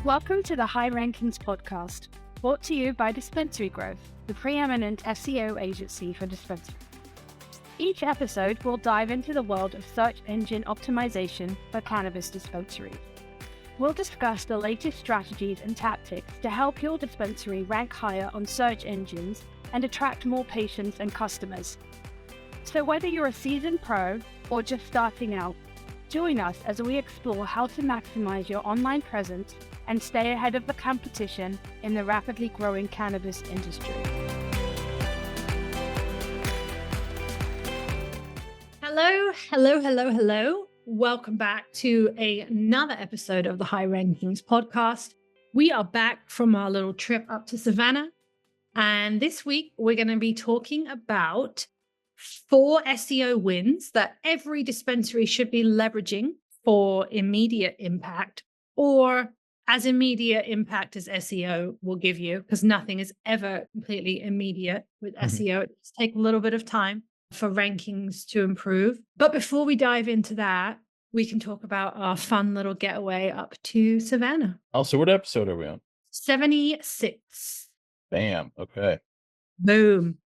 Welcome to the High Rankings podcast, brought to you by Dispensary-Growth, the preeminent SEO agency for dispensaries. Each episode will dive into the world of search engine optimization for cannabis dispensaries. We'll discuss the latest strategies and tactics to help your dispensary rank higher on search engines and attract more patients and customers. So whether you're a seasoned pro or just starting out, join us as we explore how to maximize your online presence and stay ahead of the competition in the rapidly growing cannabis industry. Hello. Welcome back to another episode of the High Rankings podcast. We are back from our little trip up to Savannah. And this week, we're going to be talking about 4 SEO wins that every dispensary should be leveraging for immediate impact, or as immediate impact as SEO will give you, because nothing is ever completely immediate with SEO. It does take a little bit of time for rankings to improve. But before we dive into that, we can talk about our fun little getaway up to Savannah. Also, what episode are we on? 76. Bam. Okay. Boom.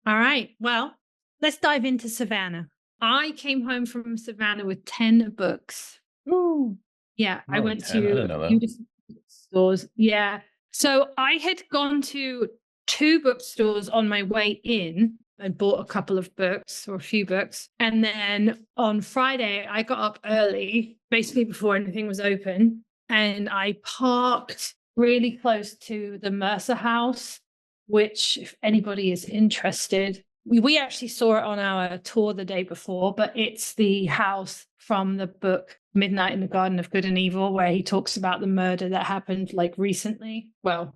All right. Well, let's dive into Savannah. I came home from Savannah with 10 books. Ooh. Yeah, I went 10. I to didn't know a few that. different stores. Yeah. So I had gone to 2 bookstores on my way in and bought a couple of books or a few books. And then on Friday, I got up early, basically before anything was open. And I parked really close to the Mercer House, which if anybody is interested, we actually saw it on our tour the day before, but it's the house from the book Midnight in the Garden of Good and Evil, where he talks about the murder that happened like recently. Well,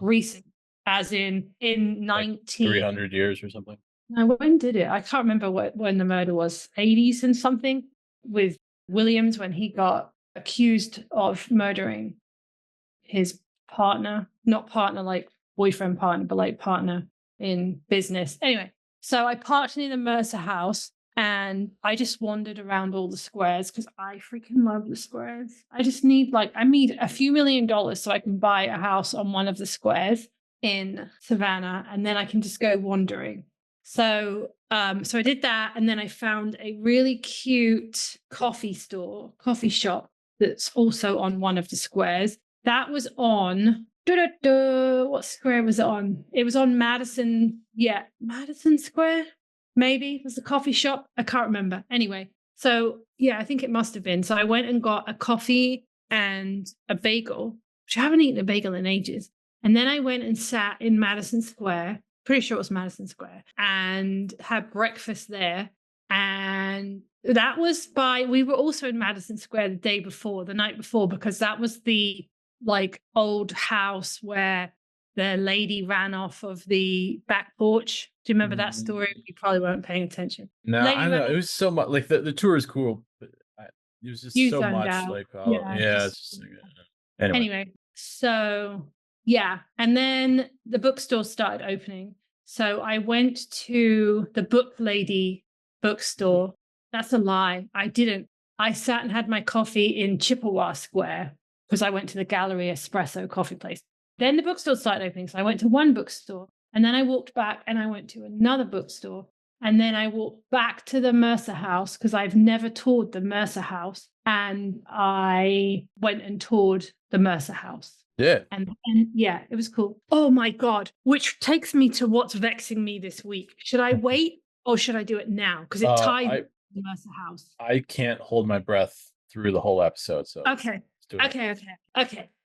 recent, as in 300 years or something. No, when did it? I can't remember when the murder was. 80s and something, with Williams, when he got accused of murdering his partner, not partner like boyfriend partner, but like partner in business. Anyway, so I parked near the Mercer House and I just wandered around all the squares because I freaking love the squares. I need a few $1 million so I can buy a house on one of the squares in Savannah, and then I can just go wandering. So I did that, and then I found a really cute coffee shop that's also on one of the squares. That was on, what square was it on? It was on Madison. Yeah, Madison Square, maybe, was the coffee shop. I can't remember. Anyway, so yeah, I think it must have been. So I went and got a coffee and a bagel, which I haven't eaten a bagel in ages. And then I went and sat in Madison Square, pretty sure it was Madison Square, and had breakfast there. And that was we were also in Madison Square the night before, because that was the like old house where the lady ran off of the back porch. Do you remember that story? You probably weren't paying attention. No, I know. It was so much, like the tour is cool, but it was just so much out. like, it's just, anyway, so yeah. And then the bookstore started opening. So I went to the Book Lady bookstore. That's a lie. I didn't. I sat and had my coffee in Chippewa Square because I went to the Gallery Espresso coffee place. Then the bookstore started opening. So I went to one bookstore, and then I walked back and I went to another bookstore. And then I walked back to the Mercer House because I've never toured the Mercer House. And I went and toured the Mercer House. Yeah. And yeah, it was cool. Oh my God. Which takes me to what's vexing me this week. Should I wait or should I do it now? Because it ties with the Mercer House. I can't hold my breath through the whole episode. So Okay.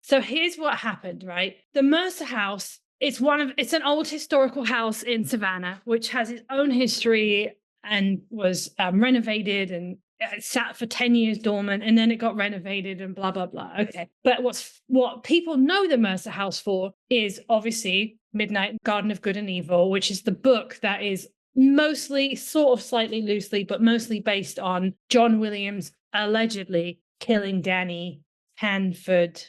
So here's what happened, right? The Mercer House, it's an old historical house in Savannah, which has its own history and was renovated, and it sat for 10 years dormant, and then it got renovated and blah, blah, blah. Okay. But what people know the Mercer House for is obviously Midnight Garden of Good and Evil, which is the book that is mostly, sort of slightly loosely, but mostly based on John Williams allegedly killing Danny Hansford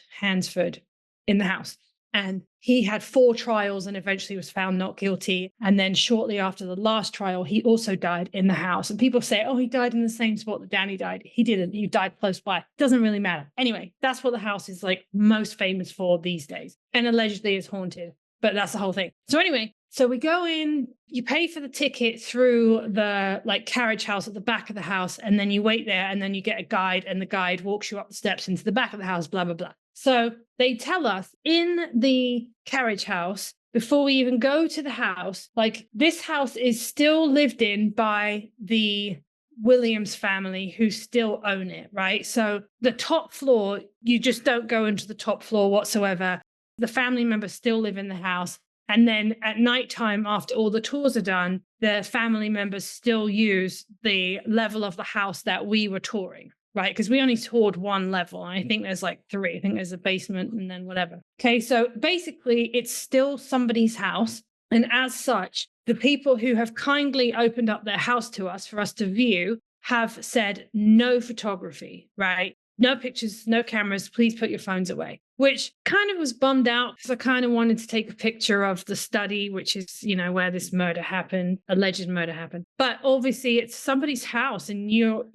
in the house. And he had 4 trials and eventually was found not guilty. And then shortly after the last trial, he also died in the house. And people say, oh, he died in the same spot that Danny died. He didn't. He died close by. Doesn't really matter. Anyway, that's what the house is like most famous for these days. And allegedly is haunted. But that's the whole thing. So anyway, so we go in, you pay for the ticket through the like carriage house at the back of the house. And then you wait there and then you get a guide and the guide walks you up the steps into the back of the house, blah, blah, blah. So they tell us in the carriage house, before we even go to the house, like this house is still lived in by the Williams family who still own it, right? So the top floor, you just don't go into the top floor whatsoever. The family members still live in the house. And then at nighttime, after all the tours are done, the family members still use the level of the house that we were touring. Right, because we only toured 1 level. I think there's like 3. I think there's a basement and then whatever. Okay, so basically it's still somebody's house. And as such, the people who have kindly opened up their house to us for us to view have said no photography, right? No pictures, no cameras, please put your phones away. Which kind of was bummed out because I kind of wanted to take a picture of the study, which is, you know, where this murder happened, alleged murder happened. But obviously it's somebody's house and you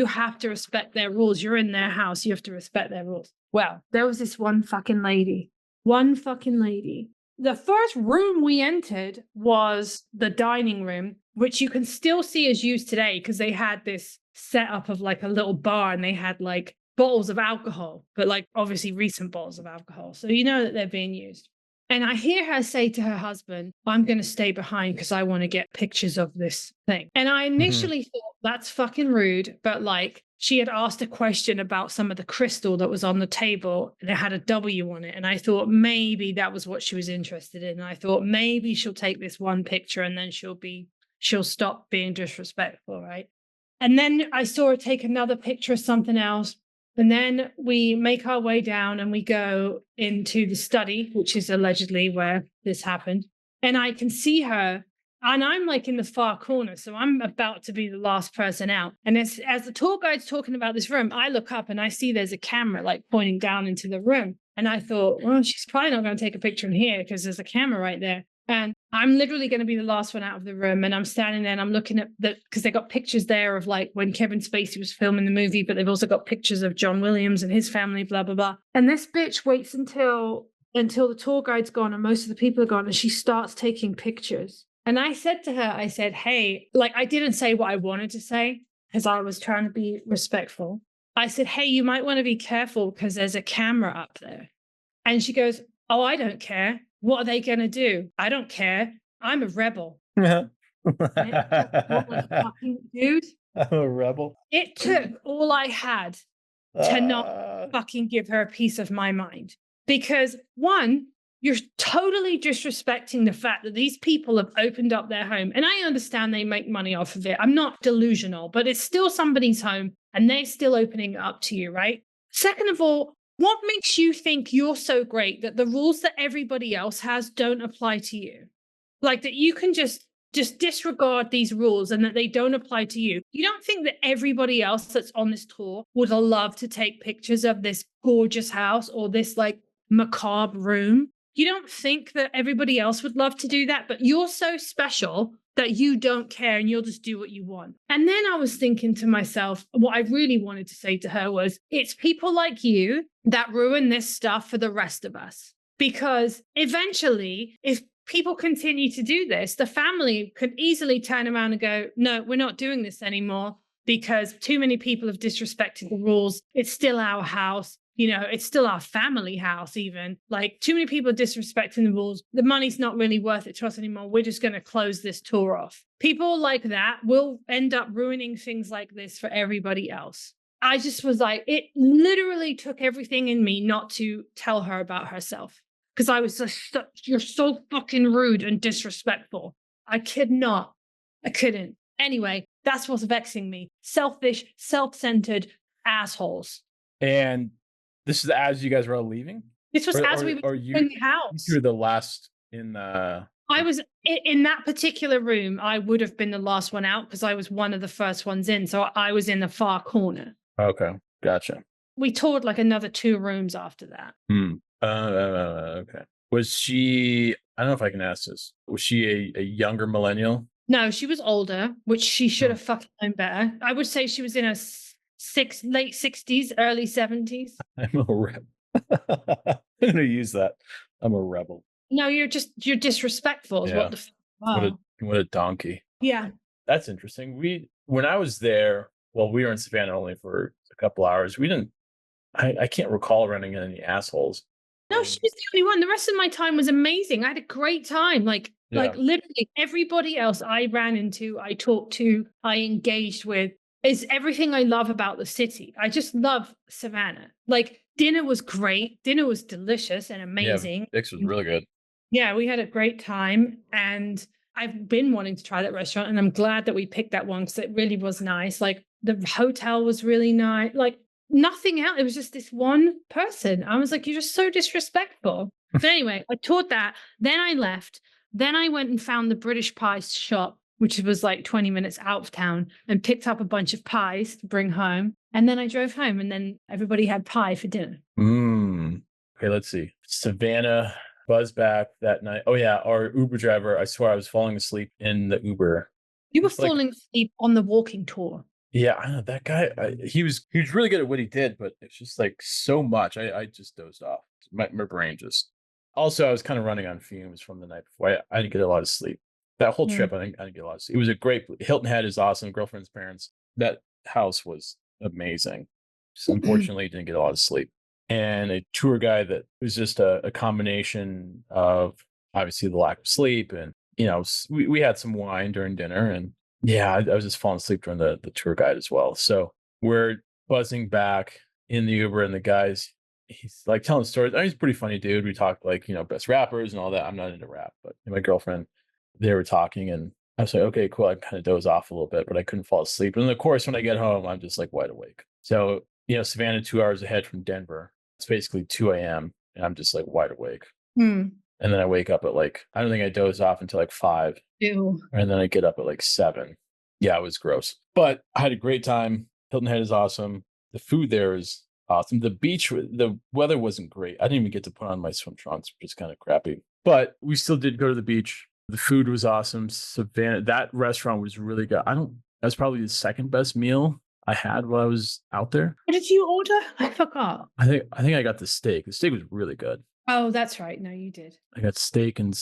have to respect their rules. You're in their house. You have to respect their rules. Well, there was this one fucking lady. The first room we entered was the dining room, which you can still see as used today because they had this setup of like a little bar and they had like bottles of alcohol, but like obviously recent bottles of alcohol. So you know that they're being used. And I hear her say to her husband, I'm going to stay behind because I want to get pictures of this thing. And I initially thought that's fucking rude. But like she had asked a question about some of the crystal that was on the table and it had a W on it. And I thought maybe that was what she was interested in. And I thought maybe she'll take this one picture and then she'll stop being disrespectful. Right. And then I saw her take another picture of something else. And then we make our way down and we go into the study, which is allegedly where this happened. And I can see her and I'm like in the far corner. So I'm about to be the last person out. And as the tour guide's talking about this room, I look up and I see there's a camera like pointing down into the room. And I thought, well, she's probably not going to take a picture in here because there's a camera right there. And I'm literally going to be the last one out of the room. And I'm standing there and I'm looking at because they got pictures there of like when Kevin Spacey was filming the movie, but they've also got pictures of John Williams and his family, blah, blah, blah. And this bitch waits until the tour guide's gone and most of the people are gone and she starts taking pictures. And I said to her, I said, hey, like I didn't say what I wanted to say because I was trying to be respectful. I said, hey, you might want to be careful because there's a camera up there. And she goes, oh, I don't care. What are they going to do? I don't care. I'm a rebel. Yeah. Dude. I'm a rebel. It took all I had to not fucking give her a piece of my mind. Because one, you're totally disrespecting the fact that these people have opened up their home. And I understand they make money off of it. I'm not delusional, but it's still somebody's home and they're still opening it up to you, right? Second of all, what makes you think you're so great that the rules that everybody else has don't apply to you? Like that you can just disregard these rules and that they don't apply to you. You don't think that everybody else that's on this tour would love to take pictures of this gorgeous house or this like macabre room? You don't think that everybody else would love to do that, but you're so special that you don't care and you'll just do what you want. And then I was thinking to myself, what I really wanted to say to her was, it's people like you that ruin this stuff for the rest of us. Because eventually, if people continue to do this, the family could easily turn around and go, no, we're not doing this anymore because too many people have disrespected the rules. It's still our house. You know, it's still our family house even. Like too many people are disrespecting the rules. The money's not really worth it to us anymore. We're just going to close this tour off. People like that will end up ruining things like this for everybody else. I just was like, it literally took everything in me not to tell her about herself. Because I was just, you're so fucking rude and disrespectful. I couldn't. Anyway, that's what's vexing me. Selfish, self-centered assholes. And this is as you guys were all leaving? This was as we were in the house. You were the last in I was in that particular room. I would have been the last one out because I was one of the first ones in. So I was in the far corner. Okay, gotcha. We toured like another 2 rooms after that. Okay. Was she? I don't know if I can ask this. Was she a younger millennial? No, she was older, which she should Hmm. have fucking known better. I would say she was in her late 60s, early 70s. I'm a rebel. I'm gonna use that. I'm a rebel. No, you're disrespectful is Yeah. what the What a wow. what a donkey. Yeah. That's interesting. When I was there, well, we were in Savannah only for a couple hours. We didn't. I can't recall running into any assholes. No, she was the only one. The rest of my time was amazing. I had a great time. Yeah. Literally everybody else I ran into, I talked to, I engaged with is everything I love about the city. I just love Savannah. Like dinner was great. Dinner was delicious and Yeah. amazing. Dix was really good. Yeah, we had a great time. And I've been wanting to try that restaurant. And I'm glad that we picked that one because it really was nice. Like the hotel was really nice. Like nothing else. It was just this one person. I was like, you're just so disrespectful. But anyway, I taught that. Then I left. Then I went and found the British pie shop, which was like 20 minutes out of town, and picked up a bunch of pies to bring home. And then I drove home, and then everybody had pie for dinner. Okay, let's see. Savannah, buzz back that night. Oh yeah, our Uber driver. I swear I was falling asleep in the Uber. You were It's like- falling asleep on the walking tour. Yeah, I know that guy. He was really good at what he did, but it's just like so much. I just dozed off. My brain just. Also, I was kind of running on fumes from the night before. I didn't get a lot of sleep. That whole trip, I didn't get a lot of sleep. It was a great. Hilton Head is awesome. Girlfriend's parents. That house was amazing. Just unfortunately, didn't get a lot of sleep. And a tour guide that was just a combination of obviously the lack of sleep, and we had some wine during dinner, and yeah, I was just falling asleep during the tour guide as well. So we're buzzing back in the Uber, and the guy's he's like telling stories. I mean, he's a pretty funny dude. We talked like best rappers and all that. I'm not into rap, but my girlfriend, they were talking, and I was like, okay, cool. I kind of doze off a little bit, but I couldn't fall asleep. And of course, when I get home, I'm just like wide awake. So Savannah, 2 hours ahead from Denver. It's basically 2 a.m. and I'm just like wide awake. And then I wake up at I don't think I dozed off until like 5. Ew. And then I get up at like 7. Yeah, it was gross. But I had a great time. Hilton Head is awesome. The food there is awesome. The beach, the weather wasn't great. I didn't even get to put on my swim trunks, which is kind of crappy. But we still did go to the beach. The food was awesome. Savannah, that restaurant was really good. That was probably the second best meal I had while I was out there. What did you order? I forgot. I think I got the steak. The steak was really good. Oh, that's right. No, you did. I got steak and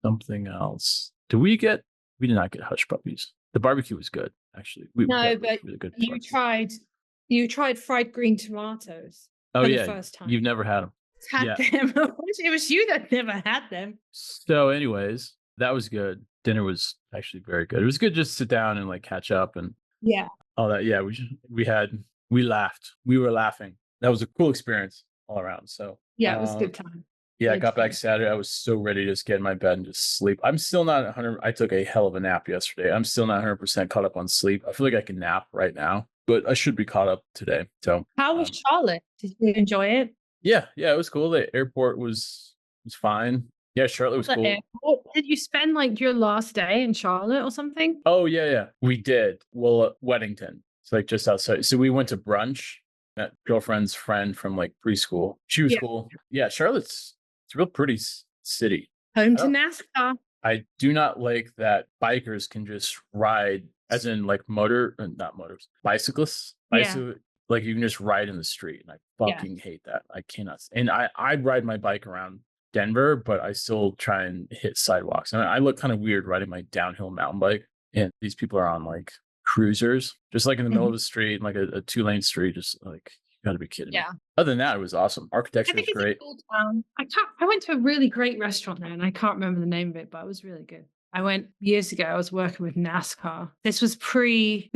something else. We did not get hush puppies. The barbecue was good, actually. We got but really good you barbecue. tried fried green tomatoes. Oh for yeah, the first time. you've never had them. Had them. It was you that never had them. So, anyways, that was good. Dinner was actually very good. It was good just to sit down and catch up and Yeah. all that. Yeah, we laughed. We were laughing. That was a cool experience all around. So Yeah, it was a good time. yeah, I Good got back time. Saturday. I was so ready to just get in my bed and just sleep. I'm still not 100. I took a hell of a nap yesterday. I'm still not 100% caught up on sleep. I feel like I can nap right now, but I should be caught up today. So How was Charlotte? Did you enjoy it? yeah, it was cool. The airport was fine. Yeah, Charlotte was cool. Airport? Did you spend your last day in Charlotte or something? Oh yeah, we did. Well, Weddington. It's just outside. So we went to brunch. That girlfriend's friend from preschool. She was cool. Yeah, Charlotte's a real pretty city. Home to NASCAR. I do not like that bikers can just ride, as in not motors, bicyclists. Yeah. Like you can just ride in the street, and I fucking hate that. I cannot. And I'd ride my bike around Denver, but I still try and hit sidewalks. And I look kind of weird riding my downhill mountain bike, and these people are on cruisers, just in the middle of the street, a 2-lane street, just you gotta be kidding me. Other than that, it was awesome. Architecture was great. It's a cool town. I went to a really great restaurant there, and I can't remember the name of it, but it was really good. I went years ago. I was working with NASCAR. This was pre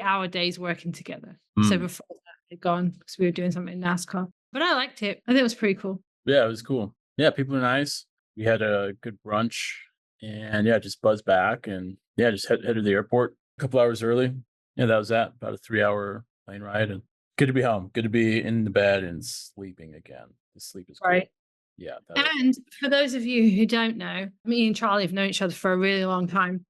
our days working together. So before that had gone, because we were doing something in NASCAR. But I liked it. I think it was pretty cool. Yeah, it was cool. Yeah, people are nice. We had a good brunch, and just buzzed back, and just headed to the airport a couple hours early. Yeah, that was that. About a 3-hour plane ride, and good to be home. Good to be in the bed and sleeping again. The sleep is right. Cool. Yeah. And for those of you who don't know, me and Charlie have known each other for a really long time,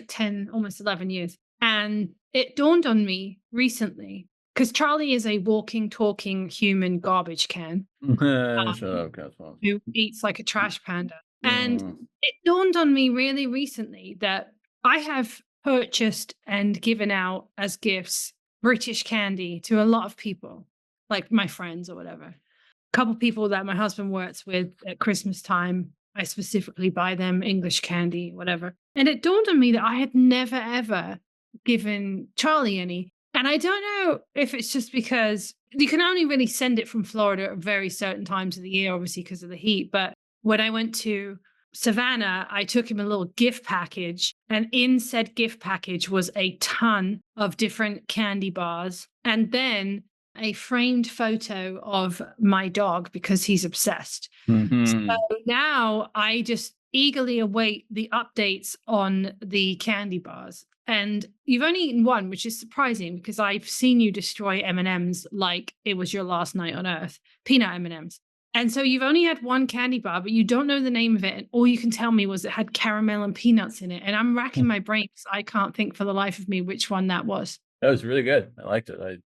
10, almost 11 years. And it dawned on me recently because Charlie is a walking, talking human garbage can Shut up, Caswell. who eats like a trash panda. And Mm. it dawned on me really recently that I have purchased and given out as gifts British candy to a lot of people, like my friends or whatever. A couple people that my husband works with at Christmas time, I specifically buy them English candy, whatever. And it dawned on me that I had never, ever given Charlie any. And I don't know if it's just because you can only really send it from Florida at very certain times of the year, obviously because of the heat. But when I went to Savannah, I took him a little gift package, and in said gift package was a ton of different candy bars, and then a framed photo of my dog because he's obsessed. Mhm. So now I just eagerly await the updates on the candy bars. And you've only eaten one, which is surprising because I've seen you destroy M&Ms like it was your last night on earth, peanut M&Ms. And so you've only had one candy bar, but you don't know the name of it. And all you can tell me was it had caramel and peanuts in it. And I'm racking my brain because I can't think for the life of me which one that was. That was really good. I liked it. I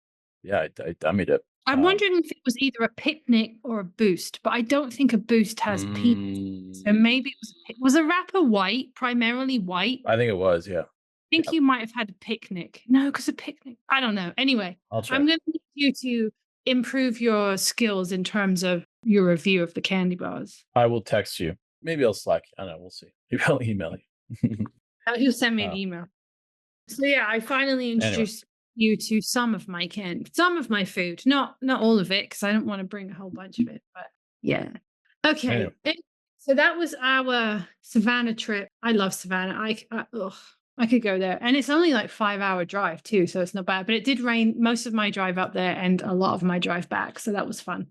dummied it. I'm wondering if it was either a picnic or a boost, but I don't think a boost has peanuts. So maybe it was a wrapper white, primarily white. I think it was, yeah. I think you might have had a picnic. No, because a picnic. I don't know. Anyway, I'll check. I'm going to need you to improve your skills in terms of your review of the candy bars. I will text you. Maybe I'll Slack you. I don't know. We'll see. Maybe I'll email you. He'll send me an email. So yeah, I finally introduced you to some of my food, not all of it, because I don't want to bring a whole bunch of it. But yeah, okay. Anyway. So that was our Savannah trip. I love Savannah. I could go there, and it's only like 5-hour drive too, so it's not bad. But it did rain most of my drive up there and a lot of my drive back, so that was fun.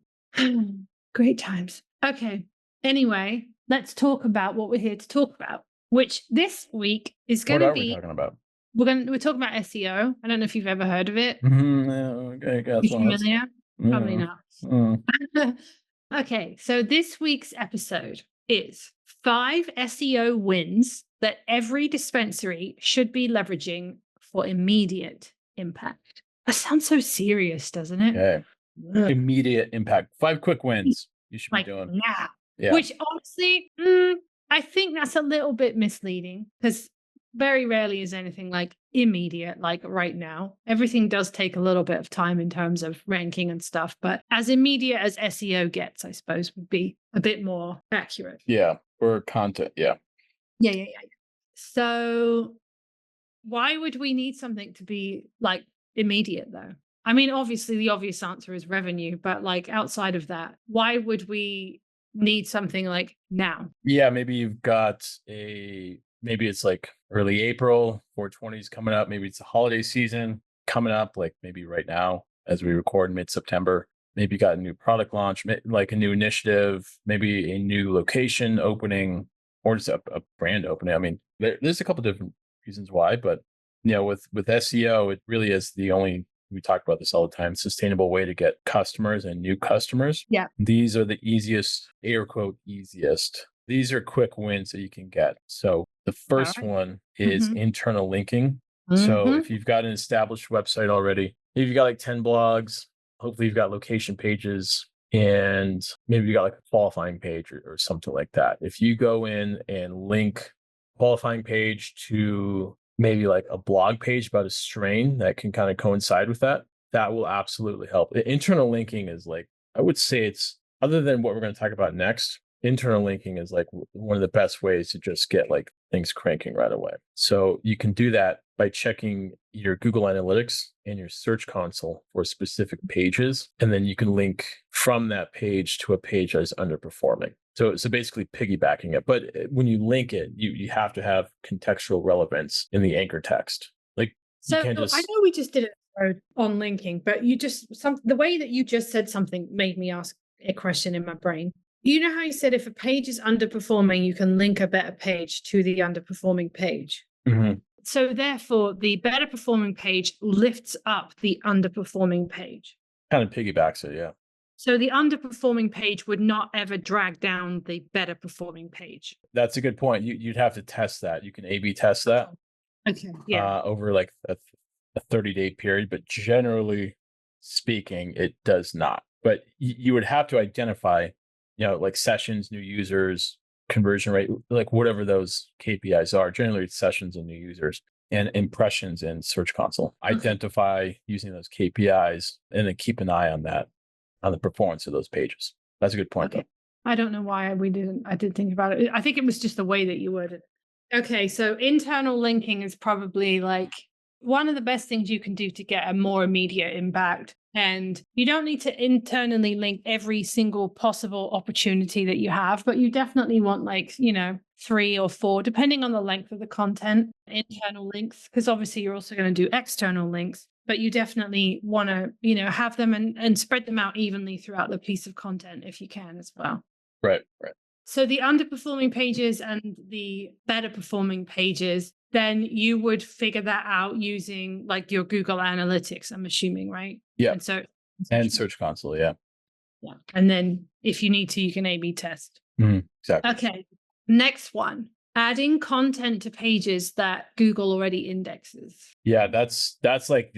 Great times. Okay. Anyway, let's talk about what we're here to talk about, which this week is going to be. What are we talking about? We're talking about SEO. I don't know if you've ever heard of it. Okay, You familiar? Probably not. Okay, so this week's episode is 5 SEO wins that every dispensary should be leveraging for immediate impact. That sounds so serious, doesn't it? Okay. Immediate impact. 5 quick wins you should be doing. Yeah. Which honestly, I think that's a little bit misleading because very rarely is anything like immediate, like right now. Everything does take a little bit of time in terms of ranking and stuff, but as immediate as SEO gets, I suppose, would be a bit more accurate. Yeah, or content. Yeah. Yeah. So why would we need something to be like immediate though? I mean, obviously the obvious answer is revenue, but like outside of that, why would we need something like now? Yeah, maybe you've got maybe it's like early April, 420 is coming up. Maybe it's the holiday season coming up, like maybe right now as we record mid-September. Maybe you got a new product launch, like a new initiative, maybe a new location opening, or just a brand opening. I mean, there's a couple different reasons why, but with SEO, it really is the only, we talk about this all the time, sustainable way to get customers and new customers. Yeah. These are the easiest, air quote, easiest. These are quick wins that you can get. So the first one is internal linking. So if you've got an established website already, if you've got like 10 blogs, hopefully you've got location pages, and maybe you got like a qualifying page or something like that. If you go in and link qualifying page to maybe like a blog page about a strain that can kind of coincide with that, that will absolutely help. Internal linking is like, I would say it's, other than what we're going to talk about next, internal linking is like one of the best ways to just get like things cranking right away. So you can do that by checking your Google Analytics and your Search Console for specific pages. And then you can link from that page to a page that is underperforming. So basically piggybacking it. But when you link it, you have to have contextual relevance in the anchor text. Like, so you can't just... I know we just did it on linking, but the way that you just said something made me ask a question in my brain. You know how you said if a page is underperforming, you can link a better page to the underperforming page. So therefore, the better performing page lifts up the underperforming page. Kind of piggybacks it, yeah. So the underperforming page would not ever drag down the better performing page. That's a good point. You'd have to test that. You can A/B test that. Okay. Yeah. Over like a 30-day period, but generally speaking, it does not. But you would have to identify, like sessions, new users, conversion rate, like whatever those KPIs are. Generally, it's sessions and new users and impressions in Search Console. Identify using those KPIs and then keep an eye on that, on the performance of those pages. That's a good point, though. I don't know why I did think about it. I think it was just the way that you worded it. Okay, so internal linking is probably like one of the best things you can do to get a more immediate impact. And you don't need to internally link every single possible opportunity that you have, but you definitely want 3 or 4, depending on the length of the content, internal links, because obviously you're also going to do external links, but you definitely want to, have them and spread them out evenly throughout the piece of content if you can as well. Right. So the underperforming pages and the better performing pages, then you would figure that out using like your Google Analytics, I'm assuming, right? Yeah. And Search Console, yeah. Yeah. And then if you need to, you can A/B test. Exactly. Okay. Next one. Adding content to pages that Google already indexes. Yeah, that's that's what's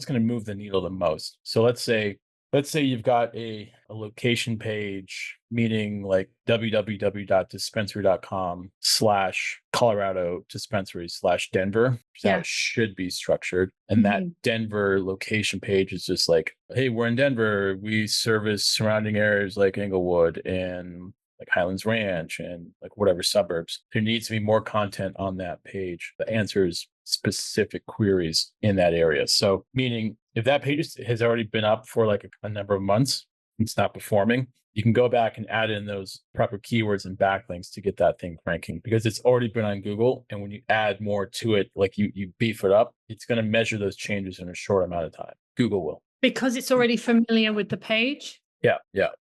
going to move the needle the most. So let's say you've got a location page, meaning like www.dispensary.com/Colorado dispensary/Denver. That should be structured. And that Denver location page is just like, hey, we're in Denver. We service surrounding areas like Inglewood and like Highlands Ranch and like whatever suburbs. There needs to be more content on that page that answers specific queries in that area. So meaning if that page has already been up for like a number of months, it's not performing, you can go back and add in those proper keywords and backlinks to get that thing ranking because it's already been on Google. And when you add more to it, like you beef it up, it's going to measure those changes in a short amount of time. Google will. Because it's already familiar with the page? Yeah.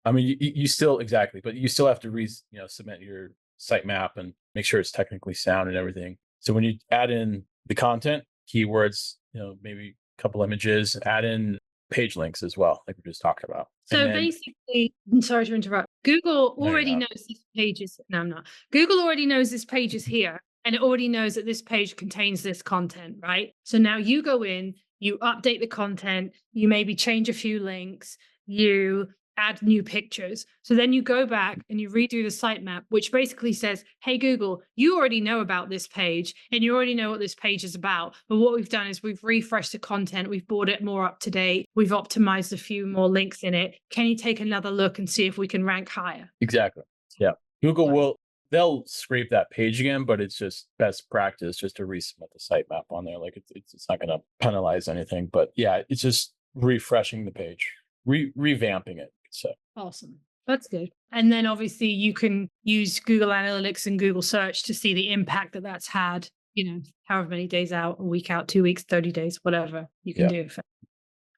I mean, you still, exactly, but you still have to submit your sitemap and make sure it's technically sound and everything. So when you add in the content, keywords, maybe a couple images, add in page links as well, like we just talked about. So basically, I'm sorry to interrupt. Google already knows this page is, no, I'm not. Google already knows this page is here and it already knows that this page contains this content, right? So now you go in, you update the content, you maybe change a few links, you add new pictures. So then you go back and you redo the sitemap, which basically says, hey, Google, you already know about this page and you already know what this page is about. But what we've done is we've refreshed the content. We've brought it more up to date. We've optimized a few more links in it. Can you take another look and see if we can rank higher? Exactly. Yeah. Google they'll scrape that page again, but it's just best practice just to resubmit the sitemap on there. Like it's not going to penalize anything, but yeah, it's just refreshing the page, revamping it. So awesome. That's good. And then obviously you can use Google Analytics and Google Search to see the impact that that's had, however many days out, a week out, 2 weeks, 30 days, whatever you can do.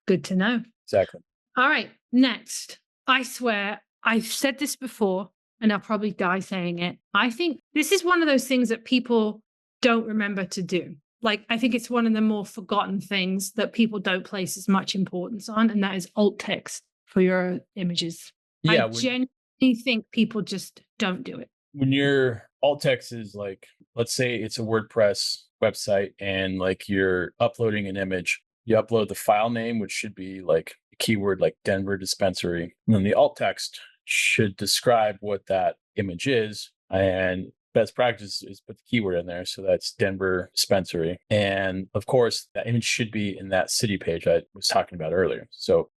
Good to know. Exactly. All right. Next, I swear I've said this before and I'll probably die saying it. I think this is one of those things that people don't remember to do. Like, I think it's one of the more forgotten things that people don't place as much importance on, and that is alt text for your images. Yeah, I genuinely think people just don't do it. When your alt text is like, let's say it's a WordPress website and like you're uploading an image, you upload the file name, which should be like a keyword like Denver dispensary. And then the alt text should describe what that image is. And best practice is put the keyword in there. So that's Denver dispensary. And of course, that image should be in that city page I was talking about earlier. So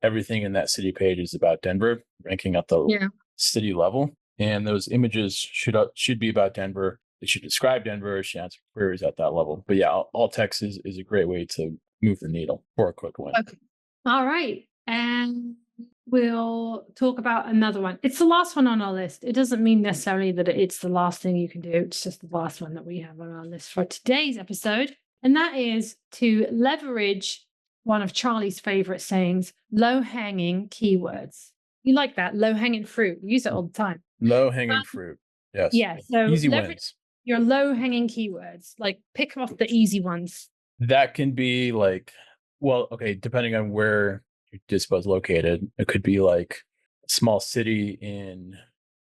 everything in that city page is about Denver, ranking at the city level. And those images should be about Denver. They should describe Denver, should answer queries at that level. But yeah, alt text is a great way to move the needle for a quick win. Okay. All right. And we'll talk about another one. It's the last one on our list. It doesn't mean necessarily that it's the last thing you can do. It's just the last one that we have on our list for today's episode. And that is to leverage one of Charlie's favorite sayings, low-hanging keywords. You like that? Low-hanging fruit. We use it all the time. Low-hanging fruit. Yes. Yeah. So easy wins. Your low-hanging keywords. Like pick off the easy ones. That can be like, well, okay, depending on where your dispo is located. It could be like a small city in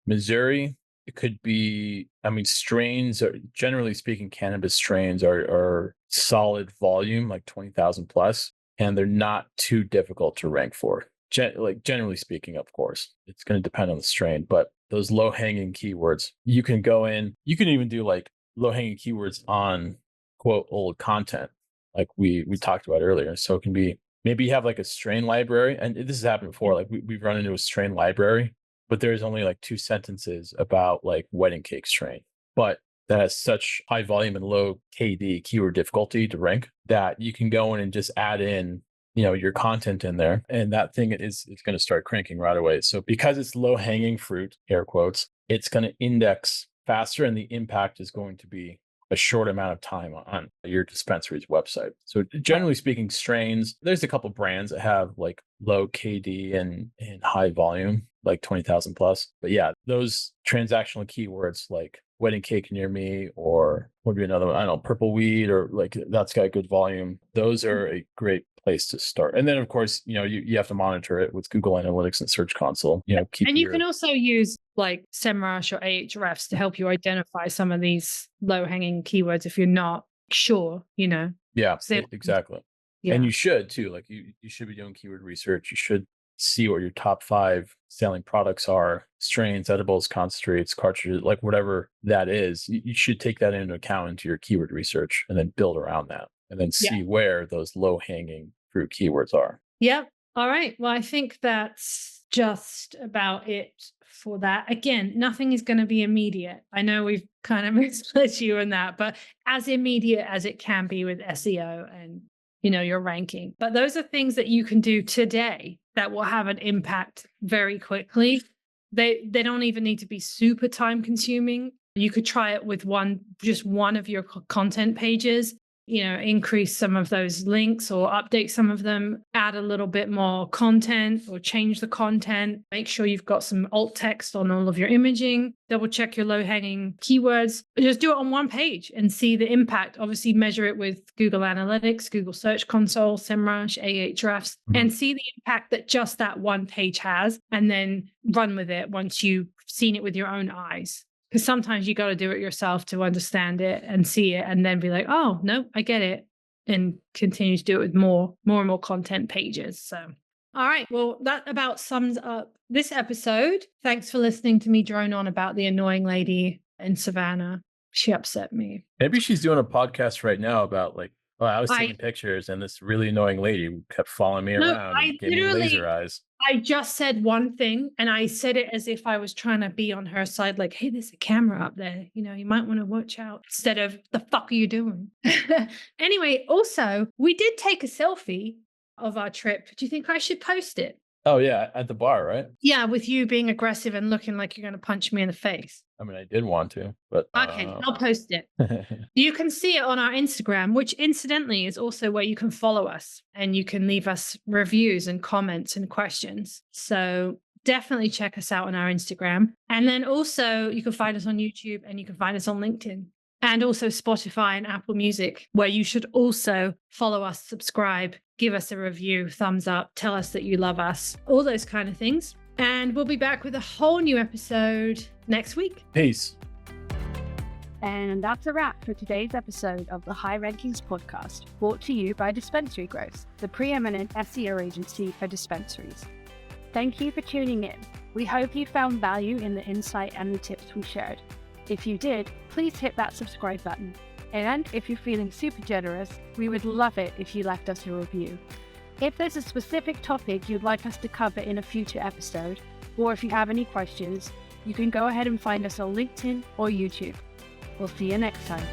Missouri. It could be, strains are, generally speaking, cannabis strains are solid volume, like 20,000 plus. and they're not too difficult to rank for. Generally speaking, of course, it's going to depend on the strain, but those low hanging keywords, you can go in, you can even do like low hanging keywords on quote old content, like we talked about earlier. So it can be, maybe you have like a strain library, and this has happened before. Like we've run into a strain library, but there's only like 2 sentences about like wedding cake strain, but that has such high volume and low KD, keyword difficulty, to rank, that you can go in and just add in, your content in there, and that thing is going to start cranking right away. So because it's low hanging fruit, air quotes, it's going to index faster, and the impact is going to be a short amount of time on your dispensary's website. So generally speaking, strains, there's a couple brands that have like low KD and high volume, like 20,000 plus. But yeah, those transactional keywords like wedding cake near me, or what would be another one? I don't know, purple weed, or like that's got good volume. Those are a great place to start. And then of course, you have to monitor it with Google Analytics and Search Console. And you can also use like SEMrush or Ahrefs to help you identify some of these low-hanging keywords if you're not sure, Yeah, exactly. Yeah. And you should too. Like you should be doing keyword research. You should see what your top 5 selling products are: strains, edibles, concentrates, cartridges, like whatever that is. You should take that into account into your keyword research, and then build around that, and then see where those low-hanging fruit keywords are. Yep. All right. Well, I think that's just about it for that. Again, nothing is going to be immediate. I know we've kind of misled you in that, but as immediate as it can be with SEO and your ranking. But those are things that you can do today that will have an impact very quickly. They don't even need to be super time consuming. You could try it with just one of your content pages, increase some of those links or update some of them, add a little bit more content or change the content. Make sure you've got some alt text on all of your imaging. Double check your low hanging keywords. Just do it on one page and see the impact. Obviously measure it with Google Analytics, Google Search Console, SEMrush, Ahrefs, and see the impact that just that one page has, and then run with it once you've seen it with your own eyes. Because sometimes you got to do it yourself to understand it and see it, and then be like, oh, no, I get it. And continue to do it with more and more content pages. So, all right. Well, that about sums up this episode. Thanks for listening to me drone on about the annoying lady in Savannah. She upset me. Maybe she's doing a podcast right now about like, I was taking pictures and this really annoying lady kept following me around and gave me laser eyes. I just said one thing, and I said it as if I was trying to be on her side, like, hey, there's a camera up there. You might want to watch out, instead of, the fuck are you doing? Anyway, also, we did take a selfie of our trip. Do you think I should post it? Oh, yeah. At the bar, right? Yeah, with you being aggressive and looking like you're going to punch me in the face. I mean, I did want to, but... Okay, I'll post it. You can see it on our Instagram, which incidentally is also where you can follow us, and you can leave us reviews and comments and questions. So definitely check us out on our Instagram. And then also you can find us on YouTube, and you can find us on LinkedIn, and also Spotify and Apple Music, where you should also follow us, subscribe, give us a review, thumbs up, tell us that you love us, all those kind of things. And we'll be back with a whole new episode next week. Peace. And that's a wrap for today's episode of the High Rankings podcast, brought to you by Dispensary-Growth, the preeminent SEO agency for dispensaries. Thank you for tuning in. We hope you found value in the insight and the tips we shared. If you did, please hit that subscribe button. And if you're feeling super generous, we would love it if you left us a review. If there's a specific topic you'd like us to cover in a future episode, or if you have any questions, you can go ahead and find us on LinkedIn or YouTube. We'll see you next time.